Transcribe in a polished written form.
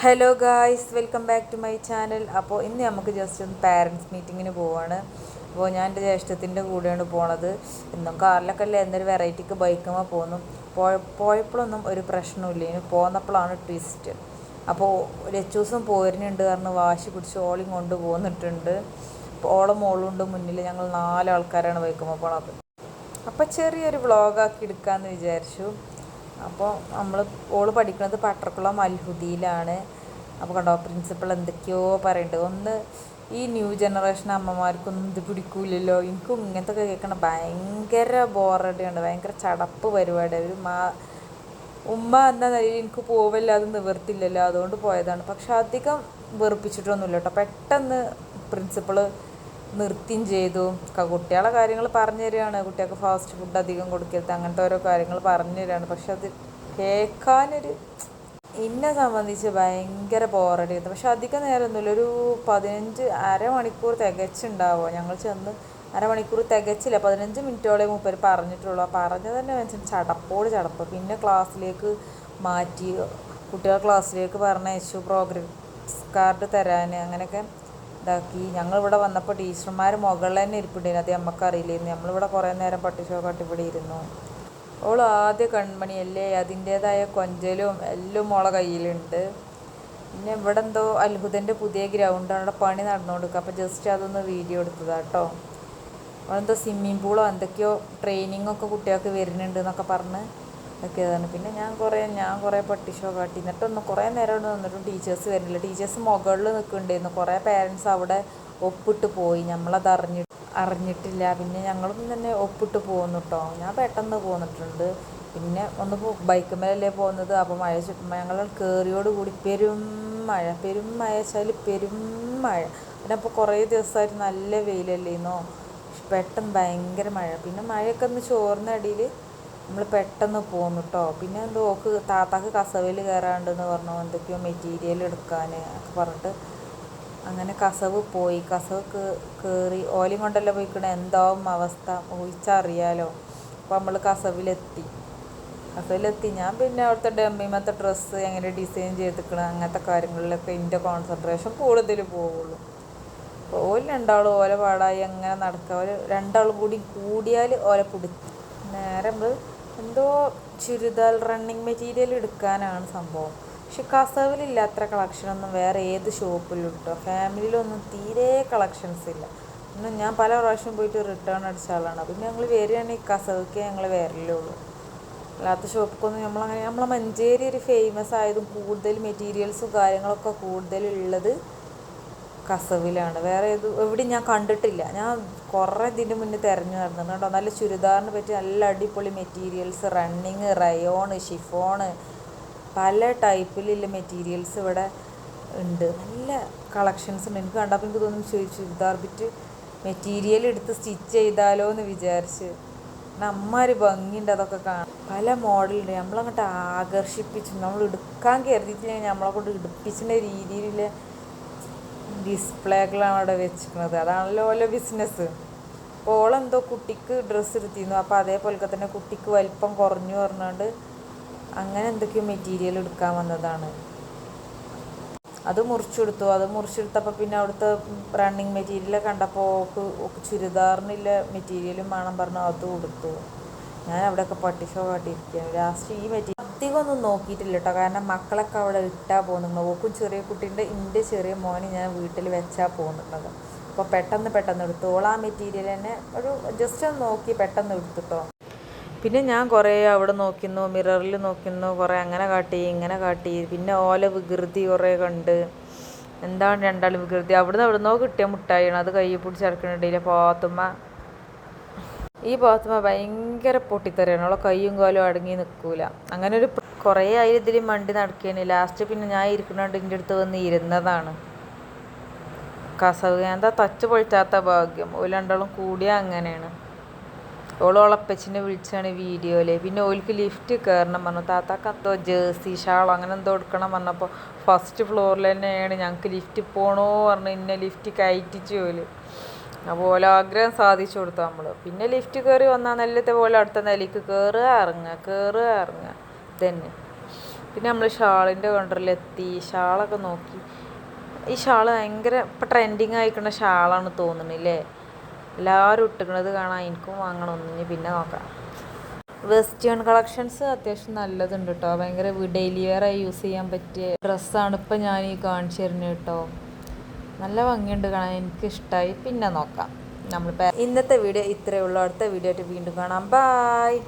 Hello guys, welcome back to my channel. അപ്പോൾ ഇന്ന് നമുക്ക് ജസ്റ്റ് ഒന്ന് പാരൻസ് മീറ്റിങ്ങിന് പോവാണ്. അപ്പോൾ ഞാൻ എൻ്റെ ജ്യേഷ്ഠത്തിൻ്റെ കൂടെയാണ് പോണത്. ഇന്നും കാറിലൊക്കെ അല്ലേ എന്നൊരു വെറൈറ്റിക്ക് ബൈക്കുമ്പോൾ പോന്നു. പോയപ്പോഴൊന്നും ഒരു പ്രശ്നമില്ല, ഇനി പോന്നപ്പോഴാണ് ട്വിസ്റ്റ്. അപ്പോൾ ലച്ചൂസും പോരുന്നുണ്ട് കാരണം വാശി പിടിച്ച് ഓളിയും കൊണ്ട് പോന്നിട്ടുണ്ട്. അപ്പോൾ ഓളം മോളുണ്ട് മുന്നിൽ. ഞങ്ങൾ 4 ആൾക്കാരാണ് ബൈക്കുമ്പോൾ പോണത്. അപ്പോൾ ചെറിയൊരു വ്ളോഗാക്കി എടുക്കാമെന്ന് വിചാരിച്ചു. അപ്പോൾ ഓള് പഠിക്കുന്നത് പട്ടർക്കുളം അൽഹുദിയിലാണ്. അപ്പോൾ കണ്ടോ, പ്രിൻസിപ്പൾ എന്തൊക്കെയോ പറയുന്നുണ്ട്. ഒന്ന് ഈ ന്യൂ ജനറേഷൻ അമ്മമാർക്കൊന്നും ഇത് പിടിക്കൂലല്ലോ. എനിക്കും ഇങ്ങനത്തെ ഒക്കെ കേൾക്കണം ഭയങ്കര ബോറടിയാണ്, ഭയങ്കര ചടപ്പ് പരിപാടി. ഉമ്മ എന്ന നിലയിൽ എനിക്ക് പോവല്ലാതെ നിവർത്തില്ലല്ലോ, അതുകൊണ്ട് പോയതാണ്. പക്ഷെ അധികം വെറുപ്പിച്ചിട്ടൊന്നുമില്ല കേട്ടോ. പെട്ടെന്ന് പ്രിൻസിപ്പള് നിർത്തിയും ചെയ്തു. കുട്ടികളെ കാര്യങ്ങൾ പറഞ്ഞു തരികയാണ്. കുട്ടികൾക്ക് ഫാസ്റ്റ് ഫുഡ് അധികം കൊടുക്കരുത്, അങ്ങനത്തെ ഓരോ കാര്യങ്ങൾ പറഞ്ഞു തരികയാണ്. പക്ഷെ അത് കേൾക്കാനൊരു എന്നെ സംബന്ധിച്ച് ഭയങ്കര ബോറടിയായിരുന്നു. പക്ഷെ അധികം നേരമൊന്നുമില്ല, ഒരു 15 അരമണിക്കൂർ തികച്ചുണ്ടാവുമോ. ഞങ്ങൾ ചെന്ന് അരമണിക്കൂർ തികച്ചില്ല, 15 മിനിറ്റോളം മൂപ്പര് പറഞ്ഞിട്ടുള്ളൂ. ആ പറഞ്ഞത് തന്നെ വെച്ചാൽ ചടപ്പോട് ചടപ്പ്. പിന്നെ ക്ലാസ്സിലേക്ക് മാറ്റി, കുട്ടികൾ ക്ലാസ്സിലേക്ക് പറഞ്ഞയച്ചു, പ്രോഗ്രസ് കാർഡ് തരാൻ അങ്ങനെയൊക്കെ ഇതാക്കി. ഞങ്ങളിവിടെ വന്നപ്പോൾ ടീച്ചർമാർ മുകളിൽ തന്നെ ഇരിപ്പുണ്ടായിരുന്നു. അത് നമുക്കറിയില്ലായിരുന്നു. നമ്മളിവിടെ കുറേ നേരം പട്ടിഷോക്കാട്ട് ഇവിടെ ഇരുന്നു. ഓൾ ആദ്യ കൺമണിയല്ലേ, അതിൻ്റേതായ കൊഞ്ചലും എല്ലാം ഓളെ കയ്യിലുണ്ട്. പിന്നെ ഇവിടെ എന്തോ അത്ഭുതൻ്റെ പുതിയ ഗ്രൗണ്ടാണ്, അവിടെ പണി നടന്നുകൊടുക്കുക. അപ്പോൾ ജസ്റ്റ് അതൊന്ന് വീഡിയോ എടുത്തതാണ് കേട്ടോ. അവിടെ എന്തോ സ്വിമ്മിങ് പൂളോ എന്തൊക്കെയോ ട്രെയിനിങ്ങൊക്കെ കുട്ടികൾക്ക് വരുന്നുണ്ട് എന്നൊക്കെ പറഞ്ഞ് ഒക്കെയതാണ്. പിന്നെ ഞാൻ കുറേ പട്ടിഷോ കാട്ടി. എന്നിട്ടൊന്നും കുറേ നേരം അവിടെ നിന്നിട്ടും ടീച്ചേഴ്സ് വരുന്നില്ല. ടീച്ചേഴ്സ് മുകളിൽ നിൽക്കുന്നുണ്ടായിരുന്നു. കുറേ പേരൻസ് അവിടെ ഒപ്പിട്ട് പോയി, നമ്മളത് അറിഞ്ഞിട്ടില്ല. പിന്നെ ഞങ്ങളും തന്നെ ഒപ്പിട്ട് പോകുന്നു കേട്ടോ. ഞാൻ പെട്ടെന്ന് പോന്നിട്ടുണ്ട്. പിന്നെ ഒന്ന് ബൈക്കുമേലല്ലേ പോകുന്നത്. അപ്പോൾ ഞങ്ങൾ കയറിയോട് കൂടി പെരും മഴ വെച്ചാൽ പെരും മഴ. പിന്നെ അപ്പോൾ കുറേ ദിവസമായിട്ട് നല്ല വെയിലല്ലേന്നോ, പെട്ടെന്ന് ഭയങ്കര മഴ. പിന്നെ മഴയൊക്കെ ഒന്ന് ചോർന്ന അടിയിൽ നമ്മൾ പെട്ടെന്ന് പോന്നു കേട്ടോ. പിന്നെ എന്തോ താത്താക്ക് കസവിൽ കയറാണ്ടെന്ന് പറഞ്ഞു, എന്തൊക്കെയോ മെറ്റീരിയൽ എടുക്കാൻ ഒക്കെ പറഞ്ഞിട്ട് അങ്ങനെ കസവ് പോയി. കസവ് കയറി ഓലയും കൊണ്ടല്ലേ പോയിക്കണേ, എന്താവും അവസ്ഥ ഊഹിച്ചറിയാലോ. അപ്പോൾ നമ്മൾ കസവിലെത്തി. ഞാൻ പിന്നെ അവിടുത്തെ ഡമ്മിമത്തെ ഡ്രസ്സ് എങ്ങനെ ഡിസൈൻ ചെയ്തിരിക്കണം അങ്ങനത്തെ കാര്യങ്ങളിലൊക്കെ എൻ്റെ കോൺസെൻട്രേഷൻ കൂടുതൽ പോവുള്ളൂ. അപ്പോൾ ഓല് രണ്ടാളും ഓല പാടായി അങ്ങനെ നടക്കുക. ഒരു രണ്ടാളും കൂടിയാൽ ഓല പിടിച്ച് നേരെ നമ്മൾ എന്തോ ചുരിദാർ റണ്ണിങ് മെറ്റീരിയൽ എടുക്കാനാണ് സംഭവം. പക്ഷെ കസവിലില്ലാത്ത കളക്ഷനൊന്നും വേറെ ഏത് ഷോപ്പിലും കിട്ടുക. ഫാമിലിയിലൊന്നും തീരെ കളക്ഷൻസ് ഇല്ല. പിന്നെ ഞാൻ പല പ്രാവശ്യം പോയിട്ട് റിട്ടേൺ അടിച്ച ആളാണ്. പിന്നെ ഞങ്ങൾ വരികയാണെങ്കിൽ കസവിക്കേ ഞങ്ങൾ വരലുള്ളൂ. അല്ലാത്ത ഷോപ്പിക്കൊന്നും നമ്മളെ മഞ്ചേരി ഒരു ഫേമസ് ആയതും കൂടുതൽ മെറ്റീരിയൽസും കാര്യങ്ങളൊക്കെ കൂടുതലുള്ളത് കസവിലാണ്. വേറെ എവിടെയും ഞാൻ കണ്ടിട്ടില്ല. ഞാൻ കുറേ ഇതിൻ്റെ മുന്നേ തിരഞ്ഞു നടന്നു കേട്ടോ. നല്ല ചുരിദാറിന് പറ്റി നല്ല അടിപൊളി മെറ്റീരിയൽസ്, റണ്ണിങ്, റയോണ്, ഷിഫോണ്, പല ടൈപ്പിലുള്ള മെറ്റീരിയൽസ് ഇവിടെ ഉണ്ട്. നല്ല കളക്ഷൻസ് ഉണ്ട്. എനിക്ക് കണ്ടപ്പോൾ എനിക്ക് തോന്നുന്നു ചുരിദാർ ബിറ്റ് മെറ്റീരിയൽ എടുത്ത് സ്റ്റിച്ച് ചെയ്താലോ എന്ന് വിചാരിച്ച്. അമ്മാതിരി ഭംഗിയുണ്ട് അതൊക്കെ കാണാൻ. പല മോഡലുണ്ട്. നമ്മളങ്ങോട്ട് ആകർഷിപ്പിച്ചു. നമ്മൾ എടുക്കാൻ കരുതിയിട്ടില്ലെങ്കിൽ നമ്മളെ കൊണ്ട് എടുപ്പിച്ചിൻ്റെ രീതിയിലുള്ള ഡിസ്പ്ലേകളാണ് അവിടെ വെച്ചിരിക്കുന്നത്. അതാണല്ലോ ഓരോ ബിസിനസ്. അപ്പോൾ ഓളെന്തോ കുട്ടിക്ക് ഡ്രസ്സ് എടുത്തിരുന്നു. അപ്പോൾ അതേപോലൊക്കെ തന്നെ കുട്ടിക്ക് വലിപ്പം കുറഞ്ഞു പറഞ്ഞുകൊണ്ട് അങ്ങനെ എന്തൊക്കെയോ മെറ്റീരിയൽ എടുക്കാൻ വന്നതാണ്. അത് മുറിച്ചെടുത്തപ്പോൾ പിന്നെ അവിടുത്തെ റണ്ണിങ് മെറ്റീരിയൽ കണ്ടപ്പോൾ ചുരിദാറിനുള്ള മെറ്റീരിയലും വേണം പറഞ്ഞു അത് കൊടുത്തു. ഞാൻ അവിടെയൊക്കെ പട്ടിഷോ കാട്ടിയിരിക്കുകയാണ്. ലാസ്റ്റ് ഈ മെറ്റീരിയൽ അധികം ഒന്നും നോക്കിയിട്ടില്ല കേട്ടോ. കാരണം മക്കളൊക്കെ അവിടെ ഇട്ടാൽ പോകുന്നുണ്ട്. ഓക്കും ചെറിയ കുട്ടീൻ്റെ എൻ്റെ ചെറിയ മോന് ഞാൻ വീട്ടിൽ വെച്ചാൽ പോകുന്നുള്ളത്. അപ്പോൾ പെട്ടെന്ന് എടുത്തോളാം. ആ മെറ്റീരിയൽ തന്നെ ഒരു ജസ്റ്റ് ഒന്ന് നോക്കി പെട്ടെന്ന് എടുത്തിട്ടോ. പിന്നെ ഞാൻ കുറേ അവിടെ നോക്കുന്നു, മിററിൽ നോക്കുന്നു, കുറേ അങ്ങനെ കാട്ടി ഇങ്ങനെ കാട്ടി. പിന്നെ ഓല വികൃതി കുറേ കണ്ട്. എന്താണ് രണ്ടാളും വികൃതി. എവിടുന്നോ കിട്ടിയ മുട്ടായിയാണ്. അത് കയ്യിൽ പിടിച്ചടക്കണിടയിലെ ഈ പാത്തുമ്മ ഭയങ്കര പൊട്ടിത്തെറിയാണ്. അവളെ കയ്യും കാലും അടങ്ങി നിൽക്കൂല. അങ്ങനെ ഒരു കുറേ ആയി ഇതിൽ മണ്ടി നടക്കുകയാണ്. ലാസ്റ്റ് പിന്നെ ഞാൻ ഇരിക്കുന്നുണ്ട് എൻ്റെ അടുത്ത് വന്ന് ഇരുന്നതാണ്. കസവ് എന്താ തച്ച് പൊളിച്ചാത്ത ഭാഗ്യം. ഓല് രണ്ടാളും കൂടിയാൽ അങ്ങനെയാണ്. ഓളപ്പച്ചിനെ വിളിച്ചാണ് വീഡിയോയിൽ. പിന്നെ ഓൾക്ക് ലിഫ്റ്റ് കയറണം പറഞ്ഞു. താത്താക്ക് എന്തോ ജേഴ്സി ഷാളോ അങ്ങനെ എന്തോ എടുക്കണം പറഞ്ഞപ്പോൾ ഫസ്റ്റ് ഫ്ലോറിൽ തന്നെയാണ്. ഞങ്ങൾക്ക് ലിഫ്റ്റ് പോകണോ പറഞ്ഞു ഇന്നെ ലിഫ്റ്റ് കയറ്റിച്ചു ഓല്. അപ്പോൾ ഓലെ ആഗ്രഹം സാധിച്ചു കൊടുത്തു നമ്മൾ. പിന്നെ ലിഫ്റ്റ് കയറി വന്നാൽ നല്ലത്തെ പോലെ അടുത്ത നിലയ്ക്ക് കയറുക ഇറങ്ങുക ഇതന്നെ. പിന്നെ നമ്മൾ ഷാളിൻ്റെ കൗണ്ടറിലെത്തി. ഷാളൊക്കെ നോക്കി. ഈ ഷാൾ ഭയങ്കര ഇപ്പം ട്രെൻഡിങ് ആയിക്കുന്ന ഷാളാണ് തോന്നുന്നില്ലേ. എല്ലാവരും ഇട്ടിക്കണത് കാണാൻ. എനിക്കും വാങ്ങണം ഒന്നിന്. പിന്നെ നോക്കാം. വെസ്റ്റേൺ കളക്ഷൻസ് അത്യാവശ്യം നല്ലതുണ്ട് കേട്ടോ. ഭയങ്കര ഡെയിലി വെയർ ആയി യൂസ് ചെയ്യാൻ പറ്റിയ ഡ്രസ്സാണ് ഇപ്പം ഞാൻ ഈ കാണിച്ചു തരുന്നത് കേട്ടോ. നല്ല ഭംഗിയുണ്ട് കാണാൻ. എനിക്കിഷ്ടമായി. പിന്നെ നോക്കാം. ഇന്നത്തെ വീഡിയോ ഇത്രയേ ഉള്ളൂ. അടുത്ത വീഡിയോ ആയിട്ട് വീണ്ടും കാണാം. ബായ്.